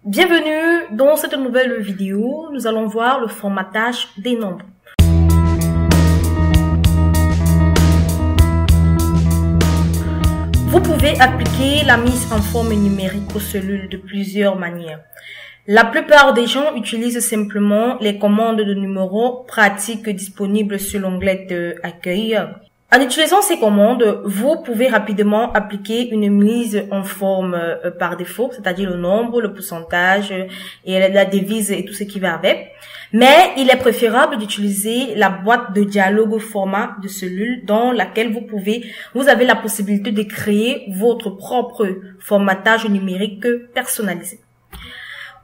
Bienvenue dans cette nouvelle vidéo. Nous allons voir le formatage des nombres. Vous pouvez appliquer la mise en forme numérique aux cellules de plusieurs manières. La plupart des gens utilisent simplement les commandes de numéros pratiques disponibles sur l'onglet d'accueil. En utilisant ces commandes, vous pouvez rapidement appliquer une mise en forme par défaut, c'est-à-dire le nombre, le pourcentage et la devise et tout ce qui va avec. Mais il est préférable d'utiliser la boîte de dialogue au format de cellule dans laquelle vous avez la possibilité de créer votre propre formatage numérique personnalisé.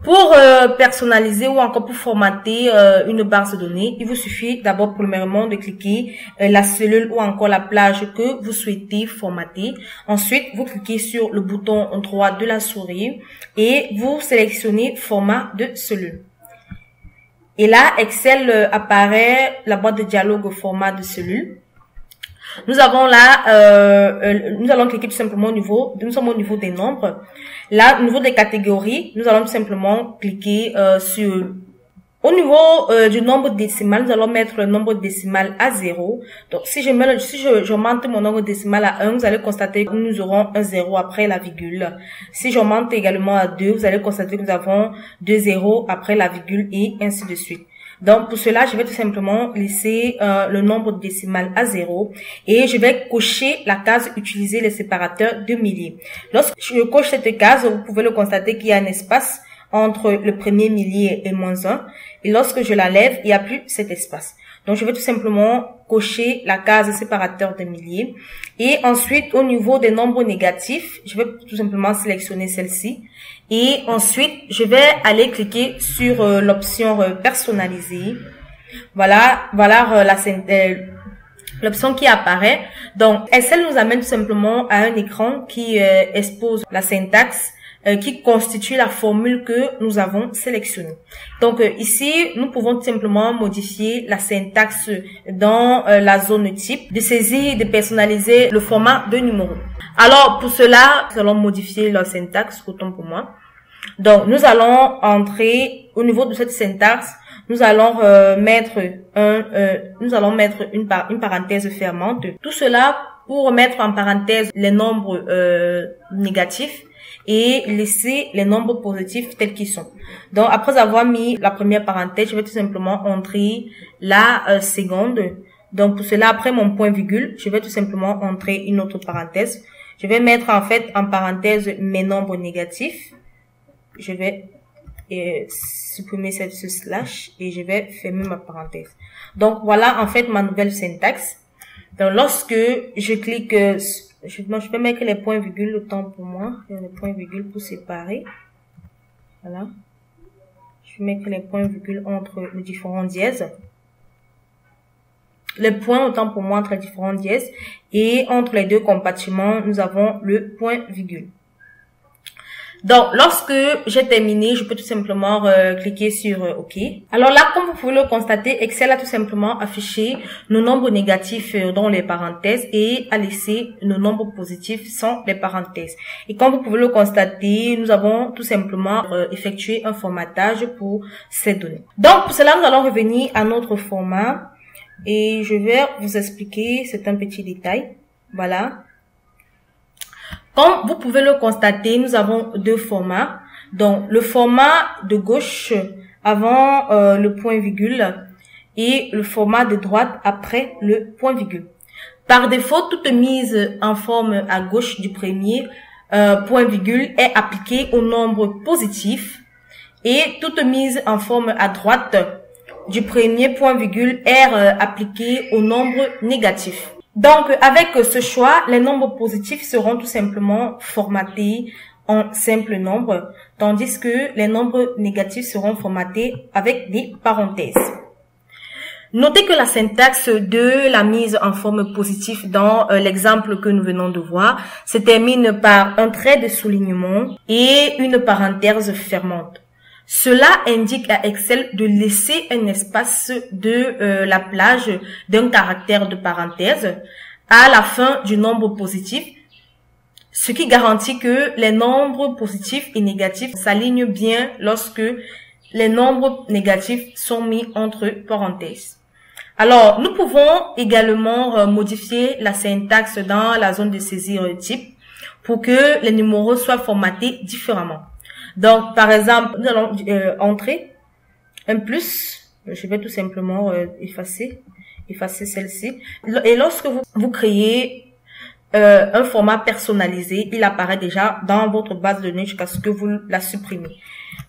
Pour personnaliser ou encore pour formater une base de données, il vous suffit d'abord premièrement de cliquer la cellule ou encore la plage que vous souhaitez formater. Ensuite, vous cliquez sur le bouton droit de la souris et vous sélectionnez format de cellule. Et là, Excel apparaît la boîte de dialogue au format de cellule. Nous avons là, nous allons cliquer tout simplement nous sommes au niveau des nombres. Là, au niveau des catégories, nous allons tout simplement cliquer au niveau du nombre décimal, nous allons mettre le nombre décimal à 0. Donc, si j'augmente mon nombre décimal à 1, vous allez constater que nous aurons un 0 après la virgule. Si j'augmente également à 2, vous allez constater que nous avons 2 zéros après la virgule et ainsi de suite. Donc, pour cela, je vais tout simplement laisser le nombre décimal à 0 et je vais cocher la case « Utiliser les séparateurs de milliers ». Lorsque je coche cette case, vous pouvez le constater qu'il y a un espace entre le premier millier et moins 1. Et lorsque je la lève, il n'y a plus cet espace. Donc, je vais tout simplement cocher la case « Séparateur de milliers ». Et ensuite, au niveau des nombres négatifs, je vais tout simplement sélectionner celle-ci. Et ensuite, je vais aller cliquer sur l'option personnaliser. Voilà l'option qui apparaît. Donc, Excel nous amène tout simplement à un écran qui expose la syntaxe qui constitue la formule que nous avons sélectionnée. Donc ici, nous pouvons tout simplement modifier la syntaxe dans la zone type, de saisir, de personnaliser le format de numéro. Alors pour cela, nous allons modifier la syntaxe, autant pour moi. Donc nous allons entrer au niveau de cette syntaxe, nous allons mettre une parenthèse fermante. Tout cela pour mettre en parenthèse les nombres négatifs et laisser les nombres positifs tels qu'ils sont. Donc, après avoir mis la première parenthèse, je vais tout simplement entrer la seconde. Donc, pour cela, après mon point virgule, je vais tout simplement entrer une autre parenthèse. Je vais mettre en fait en parenthèse mes nombres négatifs. Je vais supprimer ce slash et je vais fermer ma parenthèse. Donc, voilà en fait ma nouvelle syntaxe. Donc, lorsque je clique je vais mettre les points virgules autant pour moi. Les points virgules pour séparer. Voilà. Je vais mettre les points virgules entre les différents dièses. Les points autant pour moi entre les différents dièses. Et entre les deux compartiments, nous avons le point virgule. Donc, lorsque j'ai terminé, je peux tout simplement cliquer sur OK. Alors là, comme vous pouvez le constater, Excel a tout simplement affiché nos nombres négatifs dans les parenthèses et a laissé nos nombres positifs sans les parenthèses. Et comme vous pouvez le constater, nous avons tout simplement effectué un formatage pour ces données. Donc, pour cela, nous allons revenir à notre format et je vais vous expliquer, c'est un petit détail. Voilà. Comme vous pouvez le constater, nous avons deux formats. Donc, le format de gauche avant le point virgule et le format de droite après le point virgule. Par défaut, toute mise en forme à gauche du premier point virgule est appliquée au nombre positif et toute mise en forme à droite du premier point virgule est appliquée au nombre négatif. Donc, avec ce choix, les nombres positifs seront tout simplement formatés en simple nombre, tandis que les nombres négatifs seront formatés avec des parenthèses. Notez que la syntaxe de la mise en forme positive dans l'exemple que nous venons de voir se termine par un trait de soulignement et une parenthèse fermante. Cela indique à Excel de laisser un espace de la plage d'un caractère de parenthèse à la fin du nombre positif ce qui garantit que les nombres positifs et négatifs s'alignent bien lorsque les nombres négatifs sont mis entre parenthèses. Alors, nous pouvons également modifier la syntaxe dans la zone de saisir type pour que les numéros soient formatés différemment. Donc, par exemple, nous allons entrer un plus. Je vais tout simplement effacer celle-ci. Et lorsque vous créez un format personnalisé, il apparaît déjà dans votre base de données jusqu'à ce que vous la supprimez.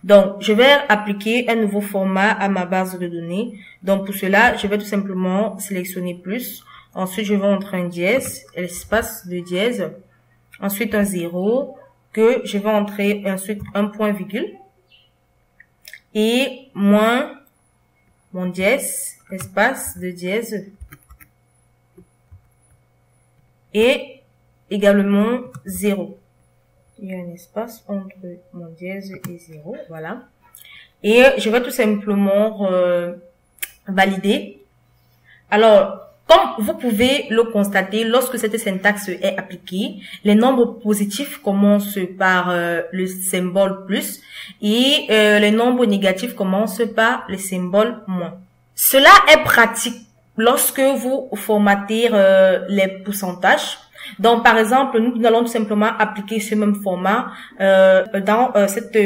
Donc, je vais appliquer un nouveau format à ma base de données. Donc, pour cela, je vais tout simplement sélectionner plus. Ensuite, je vais entrer un dièse, l'espace de dièse. Ensuite, un 0, que je vais entrer ensuite un point virgule. Et moins mon dièse, espace de dièse. Et également 0. Il y a un espace entre mon dièse et 0, voilà. Et je vais tout simplement valider. Alors, comme vous pouvez le constater, lorsque cette syntaxe est appliquée, les nombres positifs commencent par le symbole plus et les nombres négatifs commencent par le symbole moins. Cela est pratique lorsque vous formatez les pourcentages. Donc, par exemple, nous allons tout simplement appliquer ce même format dans cette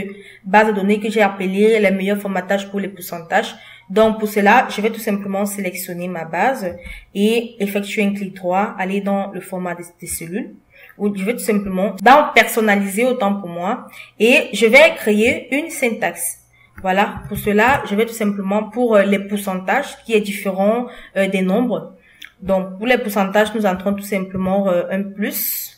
base de données que j'ai appelée les meilleurs formatages pour les pourcentages. Donc, pour cela, je vais tout simplement sélectionner ma base et effectuer un clic droit, aller dans le format des cellules. Où je vais tout simplement dans personnaliser autant pour moi et je vais créer une syntaxe. Voilà, pour cela, je vais tout simplement pour les pourcentages qui est différent des nombres. Donc, pour les pourcentages, nous entrons tout simplement un plus.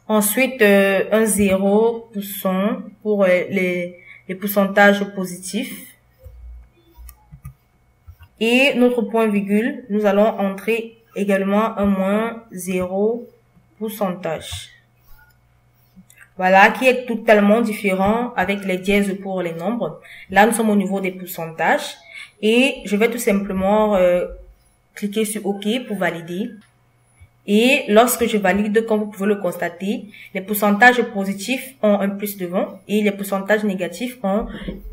Ensuite, un 0% pour les pourcentages positifs. Et notre point virgule, nous allons entrer également un moins 0 pourcentage. Voilà, qui est totalement différent avec les dièses pour les nombres. Là, nous sommes au niveau des pourcentages. Et je vais tout simplement cliquer sur OK pour valider. Et lorsque je valide, comme vous pouvez le constater, les pourcentages positifs ont un plus devant et les pourcentages négatifs ont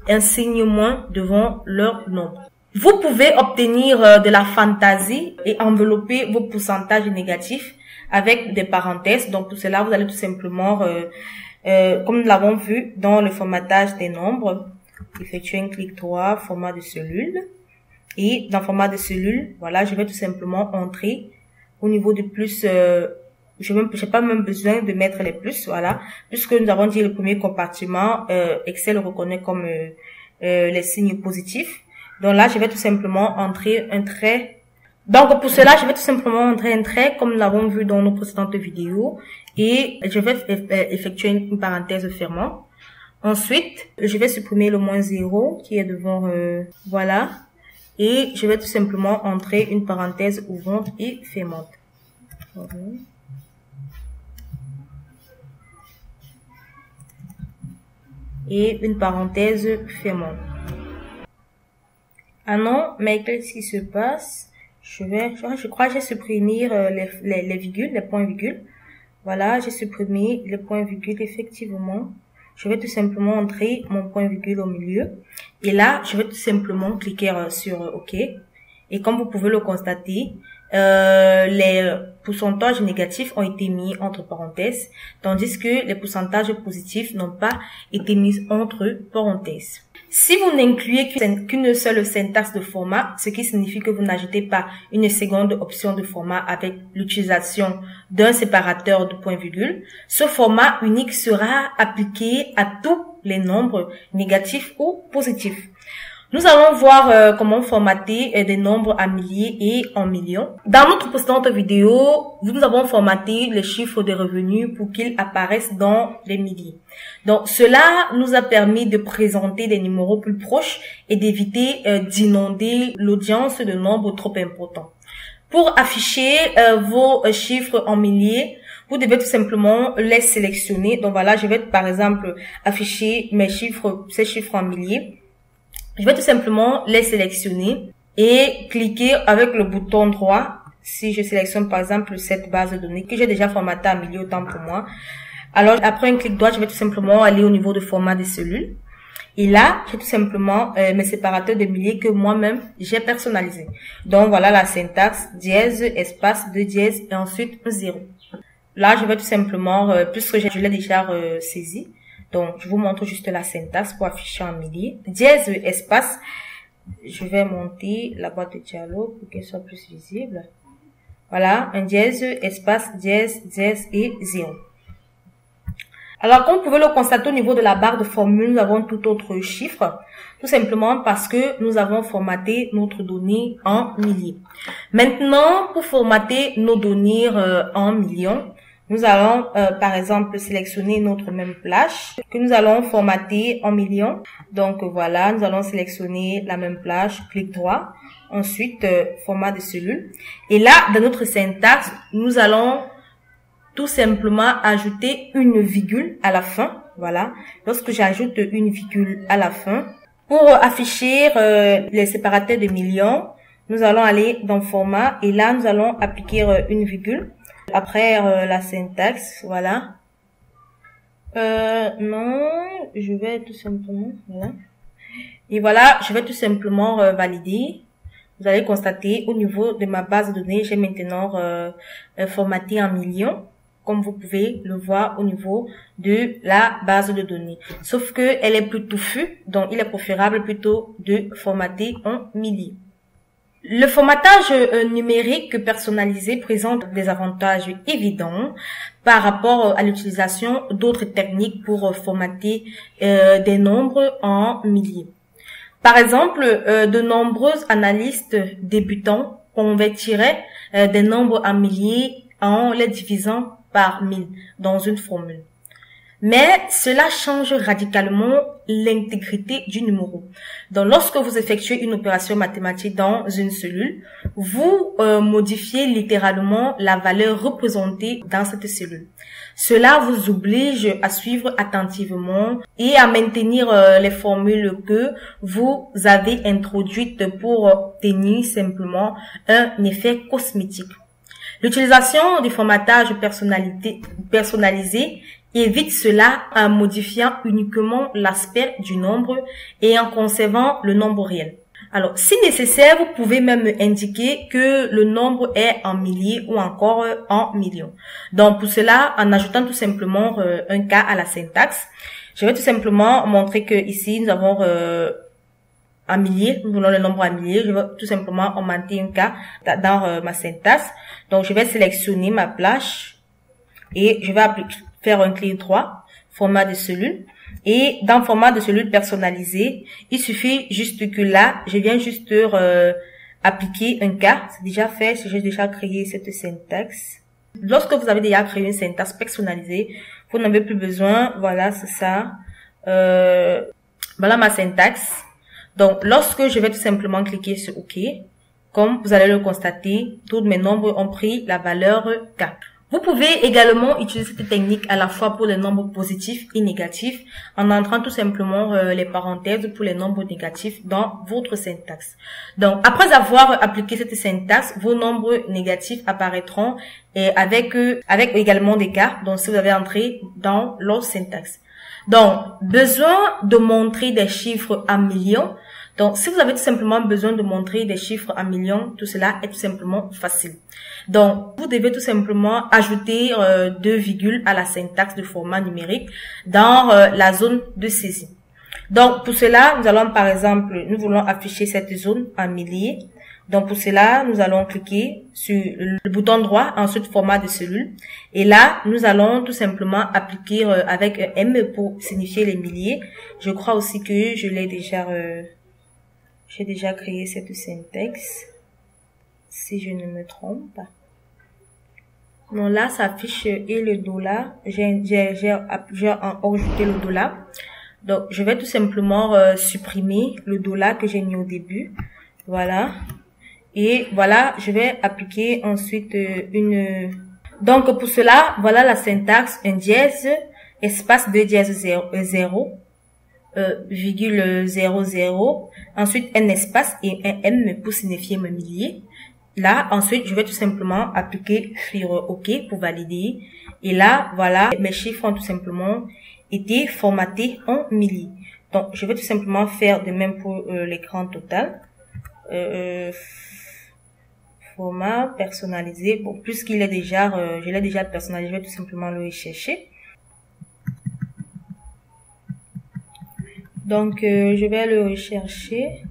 un signe moins devant leur nombre. Vous pouvez obtenir de la fantaisie et envelopper vos pourcentages négatifs avec des parenthèses. Donc, pour cela, vous allez tout simplement, comme nous l'avons vu dans le formatage des nombres, effectuer un clic droit, format de cellule. Et dans format de cellule, voilà, je vais tout simplement entrer au niveau du plus, je n'ai pas même besoin de mettre les plus, voilà, puisque nous avons dit le premier compartiment, Excel reconnaît comme les signes positifs. Donc là, je vais tout simplement entrer un trait. Donc pour cela, je vais tout simplement entrer un trait comme nous l'avons vu dans nos précédentes vidéos et je vais effectuer une parenthèse fermant. Ensuite, je vais supprimer le moins 0 qui est devant, voilà. Et je vais tout simplement entrer une parenthèse ouvrante et fermante. Et une parenthèse fermante. Ah non, mais qu'est-ce qui se passe? Je crois que j'ai supprimé les virgules, les points virgules. Voilà, j'ai supprimé les points virgules effectivement. Je vais tout simplement entrer mon point virgule au milieu. Et là, je vais tout simplement cliquer sur OK. Et comme vous pouvez le constater, les pourcentages négatifs ont été mis entre parenthèses, tandis que les pourcentages positifs n'ont pas été mis entre parenthèses. Si vous n'incluez qu'une seule syntaxe de format, ce qui signifie que vous n'ajoutez pas une seconde option de format avec l'utilisation d'un séparateur de point-virgule, ce format unique sera appliqué à tous les nombres négatifs ou positifs. Nous allons voir comment formater des nombres en milliers et en millions. Dans notre précédente vidéo, nous avons formaté les chiffres de revenus pour qu'ils apparaissent dans les milliers. Donc, cela nous a permis de présenter des numéros plus proches et d'éviter d'inonder l'audience de nombres trop importants. Pour afficher vos chiffres en milliers, vous devez tout simplement les sélectionner. Donc voilà, je vais par exemple afficher mes chiffres, ces chiffres en milliers. Je vais tout simplement les sélectionner et cliquer avec le bouton droit si je sélectionne par exemple cette base de données que j'ai déjà formatée en milliers, autant pour moi. Alors, après un clic droit, je vais tout simplement aller au niveau de format des cellules. Et là, j'ai tout simplement mes séparateurs de milliers que moi-même, j'ai personnalisé. Donc, voilà la syntaxe, dièse, espace, 2 dièses, et ensuite un 0. Là, je vais tout simplement, puisque je l'ai déjà saisi, donc je vous montre juste la syntaxe pour afficher en milliers. Dièse, espace, je vais monter la boîte de dialogue pour qu'elle soit plus visible. Voilà, un dièse, espace, dièse, dièse et 0. Alors, comme vous pouvez le constater au niveau de la barre de formule, nous avons tout autre chiffre, tout simplement parce que nous avons formaté notre donnée en milliers. Maintenant, pour formater nos données en millions, nous allons, par exemple, sélectionner notre même plage que nous allons formater en millions. Donc, voilà, nous allons sélectionner la même plage, clic droit, ensuite, format de cellule. Et là, dans notre syntaxe, nous allons tout simplement ajouter une virgule à la fin. Voilà. Lorsque j'ajoute une virgule à la fin, pour afficher les séparateurs de millions, nous allons aller dans format et là, nous allons appliquer une virgule après la syntaxe. Voilà. Non, je vais tout simplement, voilà. Et voilà, je vais tout simplement valider. Vous allez constater au niveau de ma base de données, j'ai maintenant formaté en millions, comme vous pouvez le voir au niveau de la base de données. Sauf que elle est plus touffue, donc il est préférable plutôt de formater en milliers. Le formatage numérique personnalisé présente des avantages évidents par rapport à l'utilisation d'autres techniques pour formater des nombres en milliers. Par exemple, de nombreux analystes débutants convertiraient des nombres en milliers en les divisant par 1000 dans une formule. Mais cela change radicalement l'intégrité du numéro. Donc, lorsque vous effectuez une opération mathématique dans une cellule, vous modifiez littéralement la valeur représentée dans cette cellule. Cela vous oblige à suivre attentivement et à maintenir les formules que vous avez introduites pour obtenir simplement un effet cosmétique. L'utilisation du formatage personnalisé évite cela en modifiant uniquement l'aspect du nombre et en conservant le nombre réel. Alors, si nécessaire, vous pouvez même indiquer que le nombre est en milliers ou encore en millions. Donc, pour cela, en ajoutant tout simplement un cas à la syntaxe, je vais tout simplement montrer que ici, nous avons en milliers, nous voulons le nombre en milliers. Je vais tout simplement augmenter un cas dans ma syntaxe. Donc, je vais sélectionner ma plage et je vais faire un clic droit, format de cellule. Et dans format de cellule personnalisé, il suffit juste que là, je viens juste appliquer un cas. C'est déjà fait, j'ai déjà créé cette syntaxe. Lorsque vous avez déjà créé une syntaxe personnalisée, vous n'avez plus besoin. Voilà, c'est ça. Voilà ma syntaxe. Donc, lorsque je vais tout simplement cliquer sur OK, comme vous allez le constater, tous mes nombres ont pris la valeur 4. Vous pouvez également utiliser cette technique à la fois pour les nombres positifs et négatifs en entrant tout simplement les parenthèses pour les nombres négatifs dans votre syntaxe. Donc, après avoir appliqué cette syntaxe, vos nombres négatifs apparaîtront et avec également des cas, donc si vous avez entré dans leur syntaxe. Donc, besoin de montrer des chiffres en millions. Donc, si vous avez tout simplement besoin de montrer des chiffres en millions, tout cela est tout simplement facile. Donc, vous devez tout simplement ajouter 2 virgules à la syntaxe de format numérique dans la zone de saisie. Donc, pour cela, nous allons par exemple, nous voulons afficher cette zone en milliers. Donc, pour cela, nous allons cliquer sur le bouton droit, ensuite format de cellule. Et là, nous allons tout simplement appliquer avec un M pour signifier les milliers. Je crois aussi que je l'ai déjà... J'ai déjà créé cette syntaxe, si je ne me trompe pas. Bon, là, ça affiche et le dollar. J'ai ajouté le dollar. Donc, je vais tout simplement supprimer le dollar que j'ai mis au début. Voilà. Et voilà, je vais appliquer ensuite Donc, pour cela, voilà la syntaxe. Un dièse, espace 2 dièse 0. Virgule 00, ensuite un espace et un M pour signifier mes milliers, Là, ensuite, je vais tout simplement appliquer sur OK pour valider. Et là, voilà, mes chiffres ont tout simplement été formatés en milli. Donc, je vais tout simplement faire de même pour l'écran total. Format personnalisé. Bon, puisqu'il est déjà, je l'ai déjà personnalisé, je vais tout simplement le rechercher. Donc, je vais le rechercher.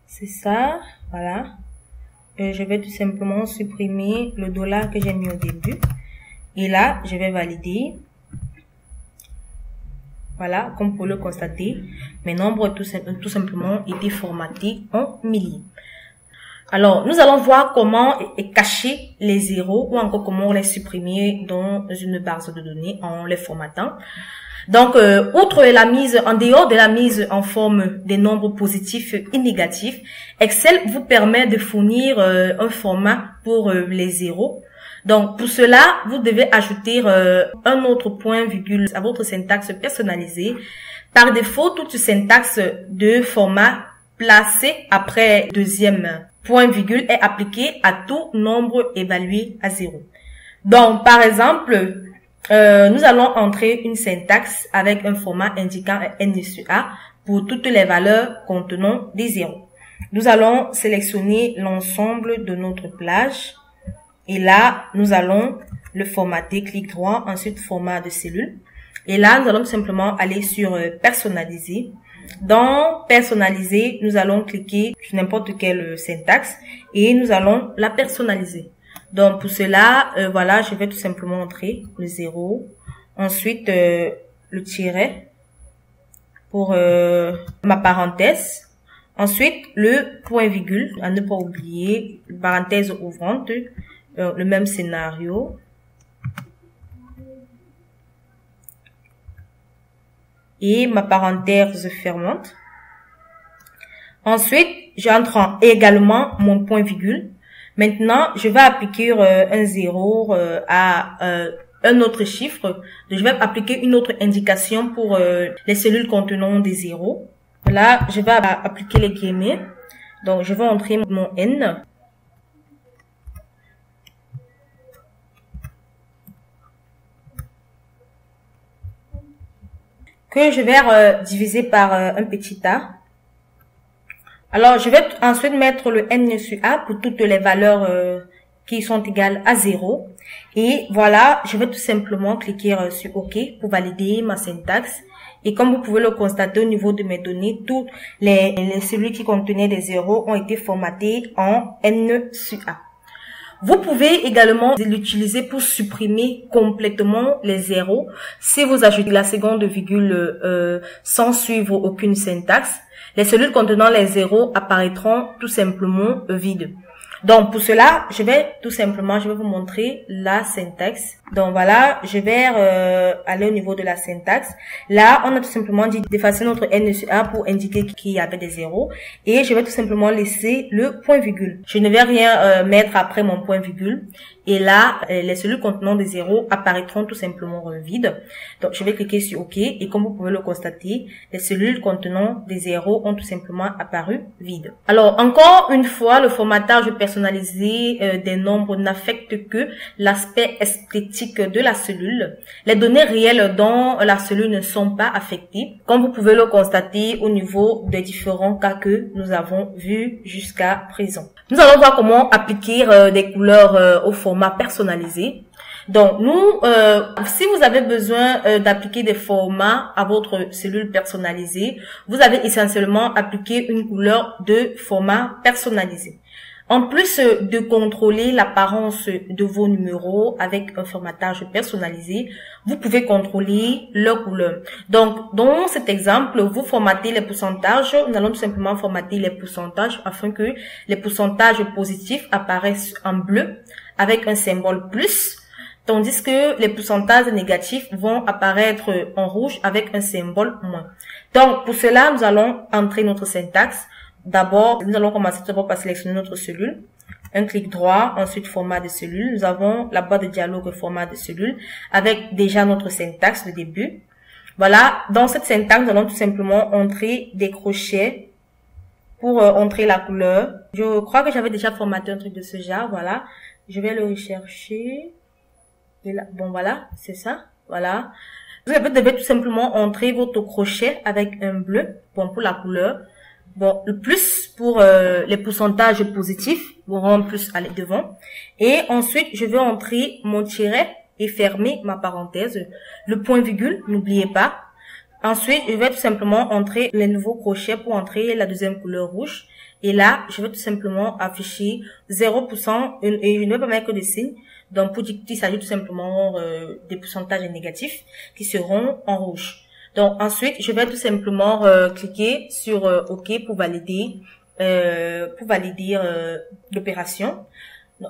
C'est ça, voilà. Je vais tout simplement supprimer le dollar que j'ai mis au début. Et là, je vais valider. Voilà, comme pour le constater, mes nombres ont tout simplement été formatés en milli. Alors, nous allons voir comment cacher les zéros ou encore comment les supprimer dans une base de données en les formatant. Donc, outre la mise, en dehors de la mise en forme des nombres positifs et négatifs, Excel vous permet de fournir un format pour les zéros. Donc, pour cela, vous devez ajouter un autre point virgule à votre syntaxe personnalisée. Par défaut, toute syntaxe de format placé après deuxième point virgule est appliquée à tout nombre évalué à 0. Donc, par exemple, nous allons entrer une syntaxe avec un format indiquant n sur a pour toutes les valeurs contenant des zéros. Nous allons sélectionner l'ensemble de notre plage et là, nous allons le formater, clic droit, ensuite format de cellule. Et là, nous allons tout simplement aller sur personnaliser. Dans personnaliser, nous allons cliquer sur n'importe quelle syntaxe et nous allons la personnaliser. Donc, pour cela, voilà, je vais tout simplement entrer le 0. Ensuite, le tiret pour ma parenthèse. Ensuite, le point virgule, à ne pas oublier, parenthèse ouvrante, le même scénario. Et ma parenthèse fermante. Ensuite, j'entre également mon point virgule. Maintenant, je vais appliquer un 0 à un autre chiffre. Donc, je vais appliquer une autre indication pour les cellules contenant des zéros. Là, je vais appliquer les guillemets. Donc, je vais entrer mon N. Que je vais diviser par un petit a. Alors, je vais ensuite mettre le n sur a pour toutes les valeurs qui sont égales à 0. Et voilà, je vais tout simplement cliquer sur OK pour valider ma syntaxe. Et comme vous pouvez le constater au niveau de mes données, toutes les cellules qui contenaient des zéros ont été formatées en n sur a. Vous pouvez également l'utiliser pour supprimer complètement les zéros. Si vous ajoutez la seconde virgule sans suivre aucune syntaxe, les cellules contenant les zéros apparaîtront tout simplement vides. Donc, pour cela, je vais vous montrer la syntaxe. Donc, voilà, je vais aller au niveau de la syntaxe. Là, on a tout simplement dit d'effacer notre n sur a pour indiquer qu'il y avait des zéros. Et je vais tout simplement laisser le point virgule. Je ne vais rien mettre après mon point virgule. Et là, les cellules contenant des zéros apparaîtront tout simplement vides. Donc, je vais cliquer sur OK. Et comme vous pouvez le constater, les cellules contenant des zéros ont tout simplement apparu vides. Alors, encore une fois, le formatage personnalisé des nombres n'affecte que l'aspect esthétique de la cellule. Les données réelles dans la cellule ne sont pas affectées, comme vous pouvez le constater au niveau des différents cas que nous avons vus jusqu'à présent. Nous allons voir comment appliquer des couleurs au format personnalisé. Donc, si vous avez besoin d'appliquer des formats à votre cellule personnalisée, vous avez essentiellement appliqué une couleur de format personnalisé. En plus de contrôler l'apparence de vos numéros avec un formatage personnalisé, vous pouvez contrôler leur couleur. Donc, dans cet exemple, vous formatez les pourcentages. Nous allons tout simplement formater les pourcentages afin que les pourcentages positifs apparaissent en bleu avec un symbole plus, tandis que les pourcentages négatifs vont apparaître en rouge avec un symbole moins. Donc, pour cela, nous allons entrer notre syntaxe. D'abord, nous allons commencer d'abord par sélectionner notre cellule. Un clic droit, ensuite format de cellule. Nous avons la boîte de dialogue format de cellule avec déjà notre syntaxe de début. Voilà, dans cette syntaxe, nous allons tout simplement entrer des crochets pour entrer la couleur. Je crois que j'avais déjà formaté un truc de ce genre, voilà. Je vais le rechercher. Et là, bon, voilà, c'est ça, voilà. Vous devez tout simplement entrer votre crochet avec un bleu, bon, pour la couleur. Bon, le plus pour les pourcentages positifs, vous rendre plus aller devant. Et ensuite, je vais entrer mon tiret et fermer ma parenthèse. Le point virgule, n'oubliez pas. Ensuite, je vais tout simplement entrer les nouveaux crochets pour entrer la deuxième couleur rouge. Et là, je vais tout simplement afficher 0% et je ne vais pas mettre que des signes. Donc, pour dire qu'il s'agit tout simplement des pourcentages négatifs qui seront en rouge. Donc, ensuite, je vais tout simplement cliquer sur OK pour valider l'opération.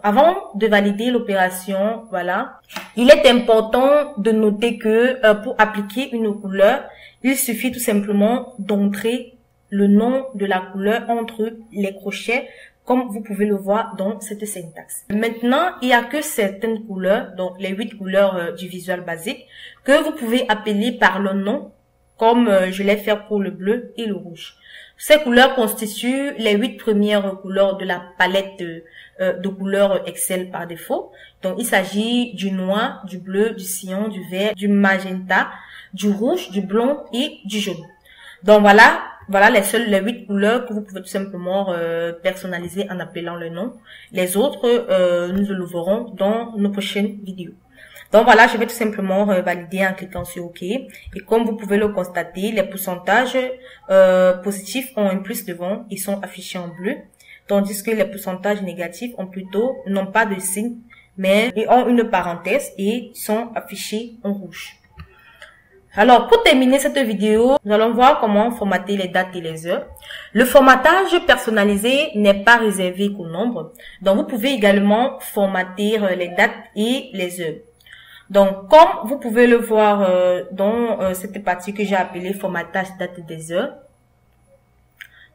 Avant de valider l'opération, voilà, il est important de noter que pour appliquer une couleur, il suffit tout simplement d'entrer le nom de la couleur entre les crochets, comme vous pouvez le voir dans cette syntaxe. Maintenant, il n'y a que certaines couleurs, donc les 8 couleurs du Visual Basic, que vous pouvez appeler par le nom, comme je l'ai fait pour le bleu et le rouge. Ces couleurs constituent les 8 premières couleurs de la palette de couleurs Excel par défaut. Donc, il s'agit du noir, du bleu, du cyan, du vert, du magenta, du rouge, du blanc et du jaune. Donc, voilà les 8 couleurs que vous pouvez tout simplement personnaliser en appelant le nom. Les autres, nous le verrons dans nos prochaines vidéos. Donc voilà, je vais tout simplement valider en cliquant sur OK. Et comme vous pouvez le constater, les pourcentages positifs ont un plus devant, ils sont affichés en bleu. Tandis que les pourcentages négatifs n'ont pas de signe, mais ils ont une parenthèse et sont affichés en rouge. Alors, pour terminer cette vidéo, nous allons voir comment formater les dates et les heures. Le formatage personnalisé n'est pas réservé qu'au nombre. Donc, vous pouvez également formater les dates et les heures. Donc, comme vous pouvez le voir dans cette partie que j'ai appelée formatage date des heures,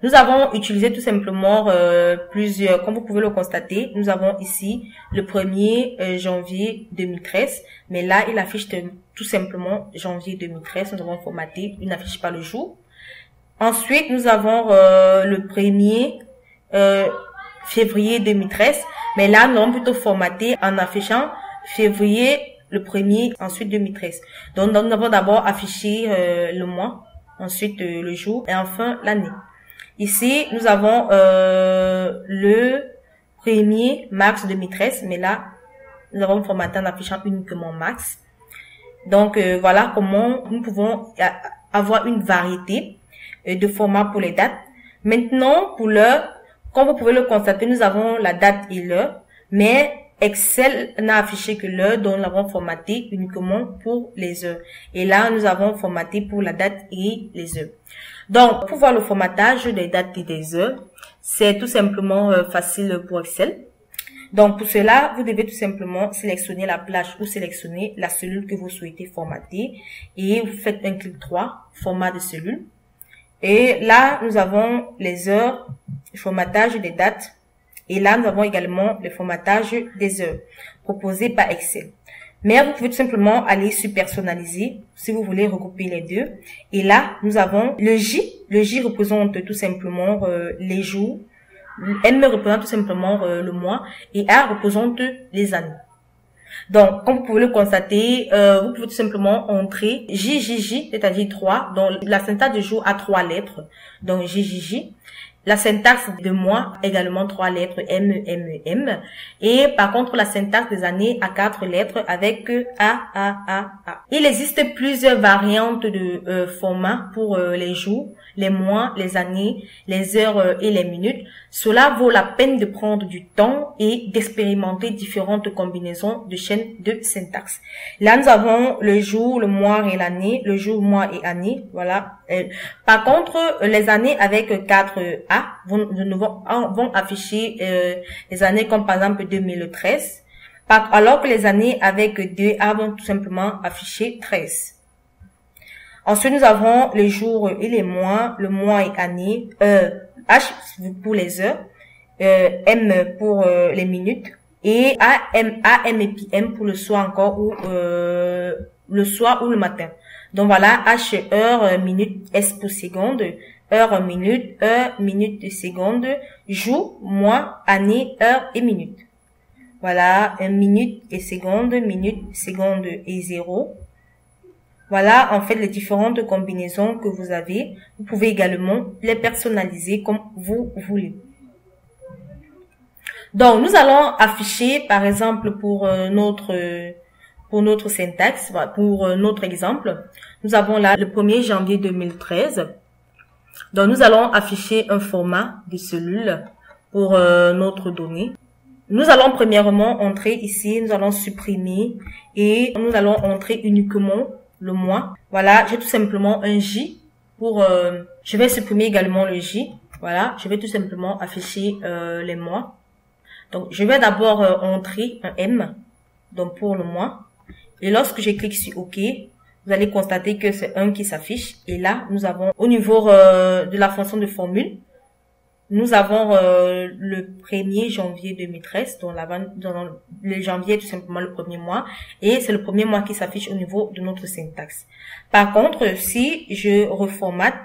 nous avons utilisé tout simplement plusieurs, comme vous pouvez le constater, nous avons ici le 1er janvier 2013, mais là, il affiche tout simplement janvier 2013, nous avons formaté, il n'affiche pas le jour. Ensuite, nous avons le 1er février 2013, mais là, nous avons plutôt formaté en affichant février le 1er, ensuite 2013. Donc, nous avons d'abord affiché le mois, ensuite le jour et enfin l'année. Ici, nous avons le 1er mars 2013, mais là, nous avons formaté en affichant uniquement mars. Donc, voilà comment nous pouvons avoir une variété de formats pour les dates. Maintenant, pour l'heure, comme vous pouvez le constater, nous avons la date et l'heure, mais Excel n'a affiché que l'heure, donc nous l'avons formaté uniquement pour les heures. Et là, nous avons formaté pour la date et les heures. Donc, pour voir le formatage des dates et des heures, c'est tout simplement facile pour Excel. Donc, pour cela, vous devez tout simplement sélectionner la plage ou sélectionner la cellule que vous souhaitez formater. Et vous faites un clic droit, format de cellule. Et là, nous avons les heures, le formatage des dates. Et là, nous avons également le formatage des heures proposé par Excel. Mais vous pouvez tout simplement aller sur personnaliser si vous voulez regrouper les deux. Et là, nous avons le J. Le J représente tout simplement les jours. M représente tout simplement le mois. Et A représente les années. Donc, comme vous pouvez le constater, vous pouvez tout simplement entrer JJJ, c'est-à-dire 3. Donc, la syntaxe de jour a 3 lettres. Donc, JJJ. La syntaxe de mois, également 3 lettres, M, M, M. Et par contre, la syntaxe des années a 4 lettres avec A, A, A, A. Il existe plusieurs variantes de format pour les jours, les mois, les années, les heures et les minutes. Cela vaut la peine de prendre du temps et d'expérimenter différentes combinaisons de chaînes de syntaxe. Là, nous avons le jour, le mois et l'année, le jour, mois et année. Voilà. Par contre, les années avec 4 A vont afficher les années comme par exemple 2013, alors que les années avec 2 A vont tout simplement afficher 13. Ensuite, nous avons les jours et les mois, le mois et année, H pour les heures, M pour les minutes, et AM et PM pour le soir encore ou le soir ou le matin. Donc voilà, H, heure, minute, S pour seconde, heure, minute de seconde, jour, mois, année, heure et minute. Voilà, minute et seconde et 0. Voilà, en fait, les différentes combinaisons que vous avez. Vous pouvez également les personnaliser comme vous voulez. Donc, nous allons afficher, par exemple, pour notre syntaxe, pour notre exemple, nous avons là le 1er janvier 2013. Donc, nous allons afficher un format de cellule pour notre donnée. Nous allons premièrement entrer ici, nous allons supprimer et nous allons entrer uniquement le mois. Voilà, j'ai tout simplement un J pour... je vais supprimer également le J. Voilà, je vais tout simplement afficher les mois. Donc, je vais d'abord entrer un M, donc pour le mois. Et lorsque je clique sur OK, vous allez constater que c'est 1 qui s'affiche. Et là, nous avons au niveau de la fonction de formule, nous avons le 1er janvier 2013, dont le janvier est tout simplement le premier mois. Et c'est le premier mois qui s'affiche au niveau de notre syntaxe. Par contre, si je reformate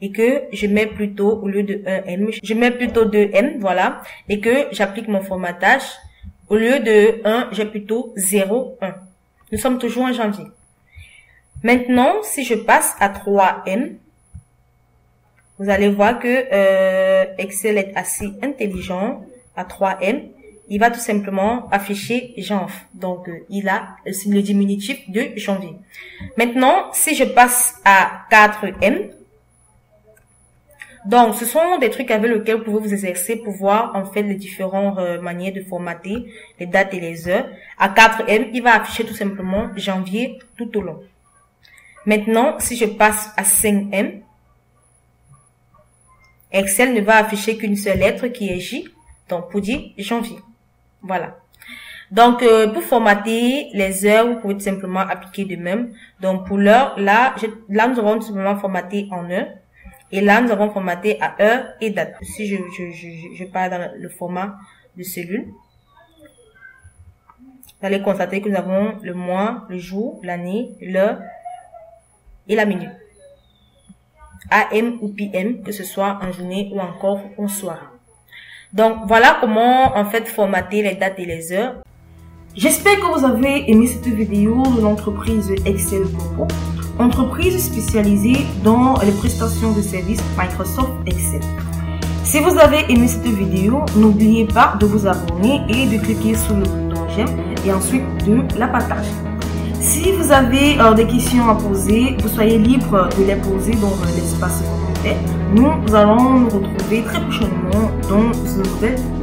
et que je mets plutôt, au lieu de 1M, je mets plutôt 2M, voilà, et que j'applique mon formatage, au lieu de 1, j'ai plutôt 0, 1. Nous sommes toujours en janvier. Maintenant, si je passe à 3M, vous allez voir que Excel est assez intelligent. À 3M, il va tout simplement afficher janv. Donc, il a le diminutif de janvier. Maintenant, si je passe à 4M, donc, ce sont des trucs avec lesquels vous pouvez vous exercer pour voir en fait les différentes manières de formater les dates et les heures. À 4M, il va afficher tout simplement janvier tout au long. Maintenant, si je passe à 5M, Excel ne va afficher qu'une seule lettre qui est J, donc pour dire janvier. Voilà. Donc, pour formater les heures, vous pouvez tout simplement appliquer de même. Donc, pour l'heure, là, nous avons tout simplement formaté en heure. Et là, nous avons formaté à heure et date. Si je pars dans le format de cellule, vous allez constater que nous avons le mois, le jour, l'année, l'heure et la minute. AM ou PM, que ce soit en journée ou encore en soir. Donc, voilà comment, en fait, formater les dates et les heures. J'espère que vous avez aimé cette vidéo de l'entreprise Excel Bobo, entreprise spécialisée dans les prestations de services Microsoft Excel. Si vous avez aimé cette vidéo, n'oubliez pas de vous abonner et de cliquer sur le bouton j'aime et ensuite de la partager. Si vous avez des questions à poser, vous soyez libre de les poser dans l'espace commentaire. Nous allons nous retrouver très prochainement dans une nouvelle vidéo.